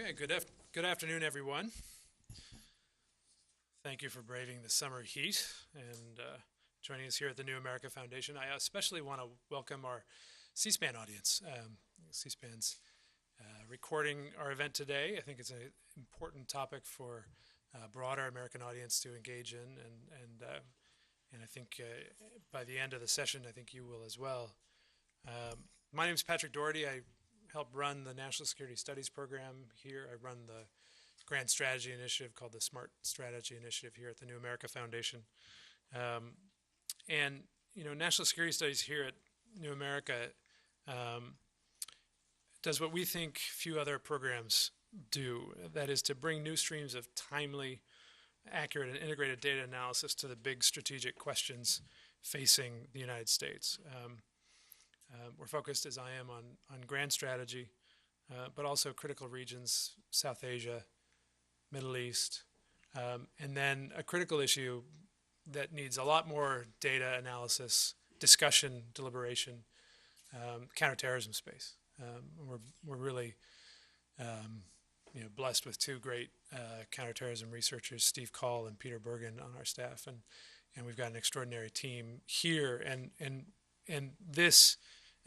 Okay, good afternoon, everyone. Thank you for braving the summer heat and joining us here at the New America Foundation. I especially want to welcome our C-SPAN audience. C-SPAN's recording our event today. I think it's an important topic for a broader American audience to engage in, and I think by the end of the session, I think you will as well. My name is Patrick Doherty. I help run the National Security Studies program here. I run the grand strategy initiative called the Smart Strategy Initiative here at the New America Foundation. And, you know, National Security Studies here at New America does what we think few other programs do. That is to bring new streams of timely, accurate, and integrated data analysis to the big strategic questions facing the United States. We're focused, as I am, on grand strategy, but also critical regions, South Asia, Middle East, and then a critical issue that needs a lot more data analysis, discussion, deliberation, counterterrorism space. We're really blessed with two great counterterrorism researchers, Steve Carle and Peter Bergen, on our staff, and we've got an extraordinary team here, and this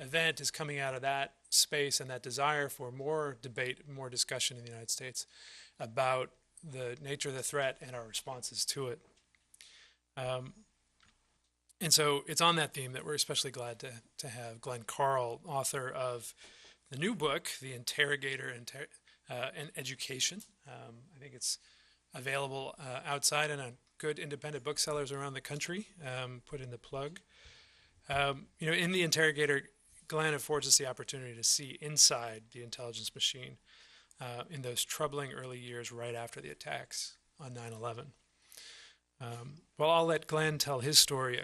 event is coming out of that space and that desire for more debate, more discussion in the United States about the nature of the threat and our responses to it. And so it's on that theme that we're especially glad to have Glenn Carle, author of the new book, The Interrogator and Education. I think it's available outside and on good independent booksellers around the country. Put in the plug. In The Interrogator, Glenn affords us the opportunity to see inside the intelligence machine in those troubling early years right after the attacks on 9/11. Well, I'll let Glenn tell his story.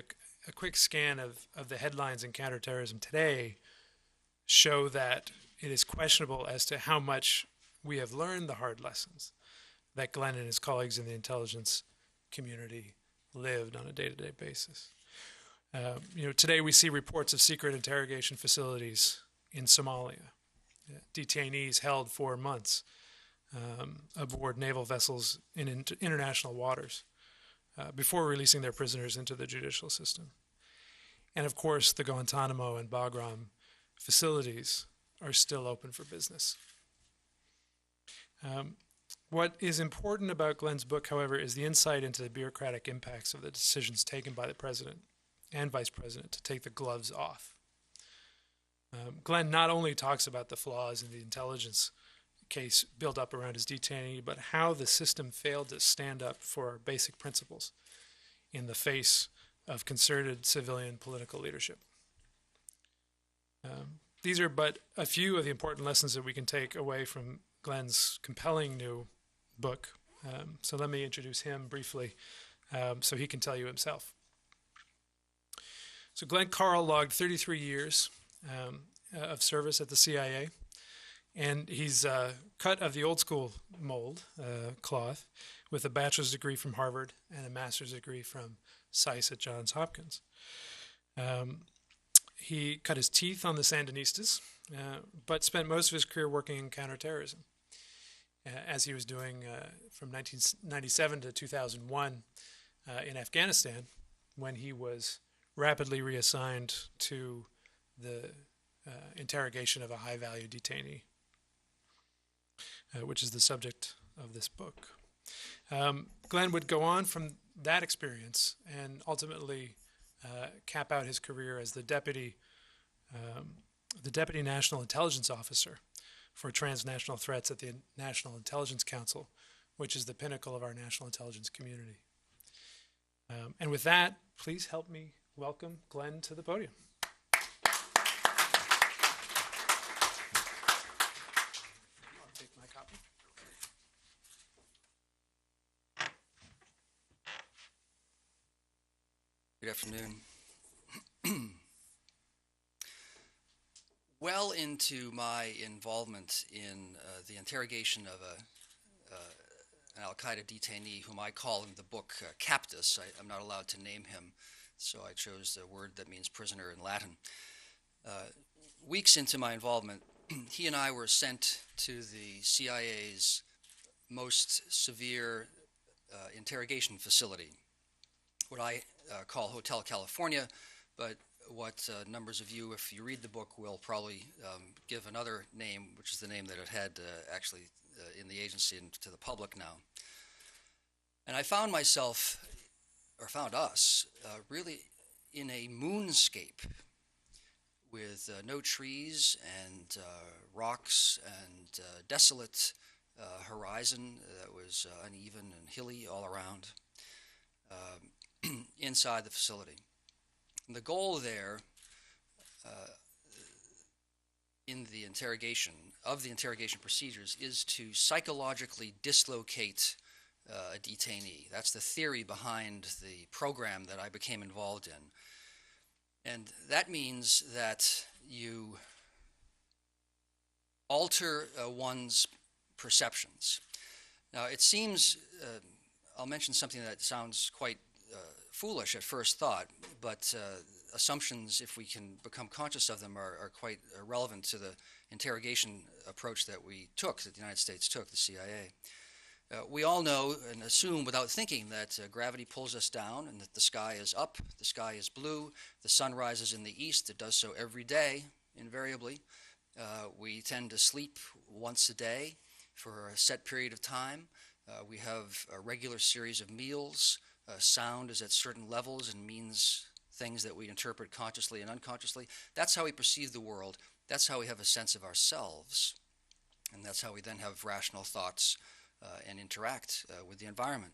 A quick scan of the headlines in counterterrorism today show that it is questionable as to how much we have learned the hard lessons that Glenn and his colleagues in the intelligence community lived on a day-to-day basis. Today we see reports of secret interrogation facilities in Somalia, detainees held for months aboard naval vessels in international waters before releasing their prisoners into the judicial system. And of course, the Guantanamo and Bagram facilities are still open for business. What is important about Glenn's book, however, is the insight into the bureaucratic impacts of the decisions taken by the president and vice president to take the gloves off. Glenn not only talks about the flaws in the intelligence case built up around his detainee, but how the system failed to stand up for basic principles in the face of concerted civilian political leadership. These are but a few of the important lessons that we can take away from Glenn's compelling new book. So let me introduce him briefly so he can tell you himself. So Glenn Carle logged 33 years of service at the CIA, and he's cut of the old school mold, cloth, with a bachelor's degree from Harvard and a master's degree from SAIS at Johns Hopkins. He cut his teeth on the Sandinistas, but spent most of his career working in counterterrorism, as he was doing from 1997 to 2001 in Afghanistan, when he was rapidly reassigned to the interrogation of a high-value detainee, which is the subject of this book. Glenn would go on from that experience and ultimately cap out his career as the deputy National Intelligence Officer for transnational threats at the National Intelligence Council, which is the pinnacle of our national intelligence community. And with that, please help me welcome Glenn to the podium. I'll take my copy. Good afternoon. Well into my involvement in the interrogation of an al-Qaeda detainee whom I call in the book captus. I'm not allowed to name him, so I chose the word that means prisoner in Latin. Weeks into my involvement, he and I were sent to the CIA's most severe interrogation facility, what I call Hotel California, but what numbers of you, if you read the book, will probably give another name, which is the name that it had actually in the agency and to the public now. And I found myself, or found us, really in a moonscape with no trees and rocks and desolate horizon that was uneven and hilly all around inside the facility. And the goal there in the interrogation procedures is to psychologically dislocate a detainee. That's the theory behind the program that I became involved in. And that means that you alter one's perceptions. Now, it seems, I'll mention something that sounds quite foolish at first thought, but assumptions, if we can become conscious of them, are quite relevant to the interrogation approach that we took, that the United States took, the CIA. We all know and assume without thinking that gravity pulls us down and that the sky is up, the sky is blue, the sun rises in the east. It does so every day, invariably. We tend to sleep once a day for a set period of time. We have a regular series of meals. Sound is at certain levels and means things that we interpret consciously and unconsciously. That's how we perceive the world. That's how we have a sense of ourselves. And that's how we then have rational thoughts and interact with the environment.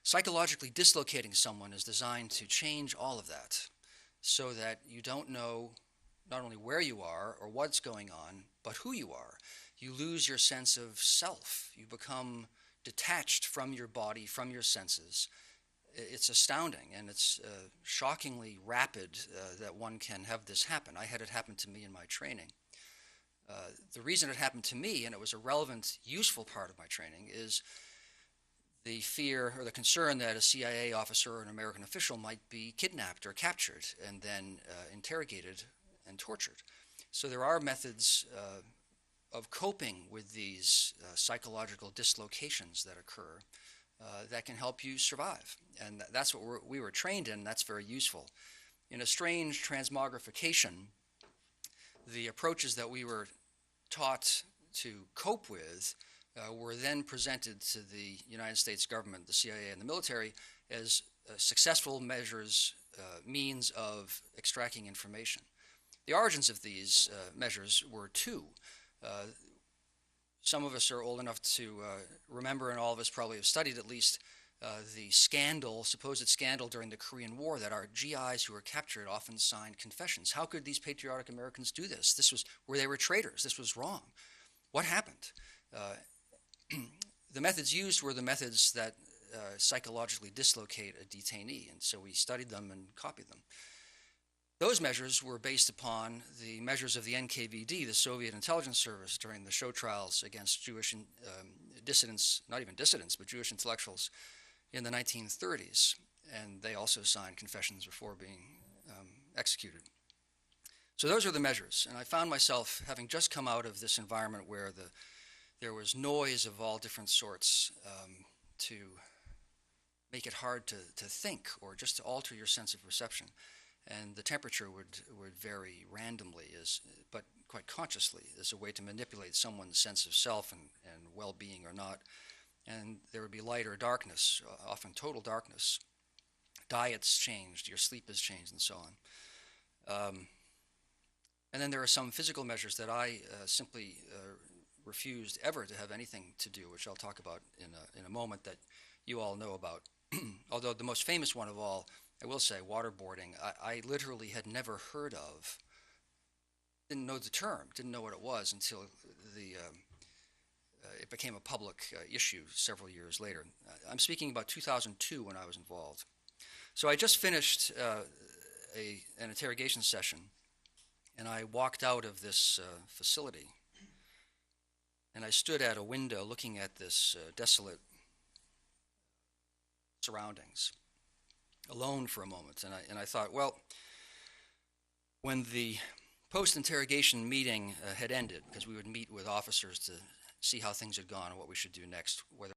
Psychologically dislocating someone is designed to change all of that so that you don't know not only where you are or what's going on, but who you are. You lose your sense of self. You become detached from your body, from your senses. It's astounding, and it's shockingly rapid that one can have this happen. I had it happen to me in my training. The reason it happened to me, and it was a relevant, useful part of my training, is the fear or the concern that a CIA officer or an American official might be kidnapped or captured and then interrogated and tortured. So there are methods of coping with these psychological dislocations that occur that can help you survive. And that's what we were trained in. That's very useful. In a strange transmogrification, the approaches that we were taught to cope with were then presented to the United States government, the CIA, and the military as successful measures, means of extracting information. The origins of these measures were two. Some of us are old enough to remember, and all of us probably have studied at least, the scandal, supposed scandal during the Korean War, that our GIs who were captured often signed confessions. How could these patriotic Americans do this? This was where they were traitors. This was wrong. What happened? The methods used were the methods that psychologically dislocate a detainee, and so we studied them and copied them. Those measures were based upon the measures of the NKVD, the Soviet intelligence service, during the show trials against Jewish dissidents, not even dissidents, but Jewish intellectuals in the 1930s. And they also signed confessions before being executed. So those are the measures. And I found myself having just come out of this environment where there was noise of all different sorts to make it hard to think or just to alter your sense of perception. And the temperature would vary randomly, but quite consciously, as a way to manipulate someone's sense of self and well-being or not. And there would be light or darkness, often total darkness. Diets changed, your sleep has changed, and so on. And then there are some physical measures that I simply refused ever to have anything to do, which I'll talk about in a moment, that you all know about. Although the most famous one of all, I will say, waterboarding, I literally had never heard of, didn't know the term, didn't know what it was until it became a public issue several years later. I'm speaking about 2002 when I was involved. So I just finished an interrogation session, and I walked out of this facility, and I stood at a window looking at this desolate surroundings, alone for a moment, and I thought, well, when the post-interrogation meeting had ended, because we would meet with officers to see how things had gone and what we should do next, whether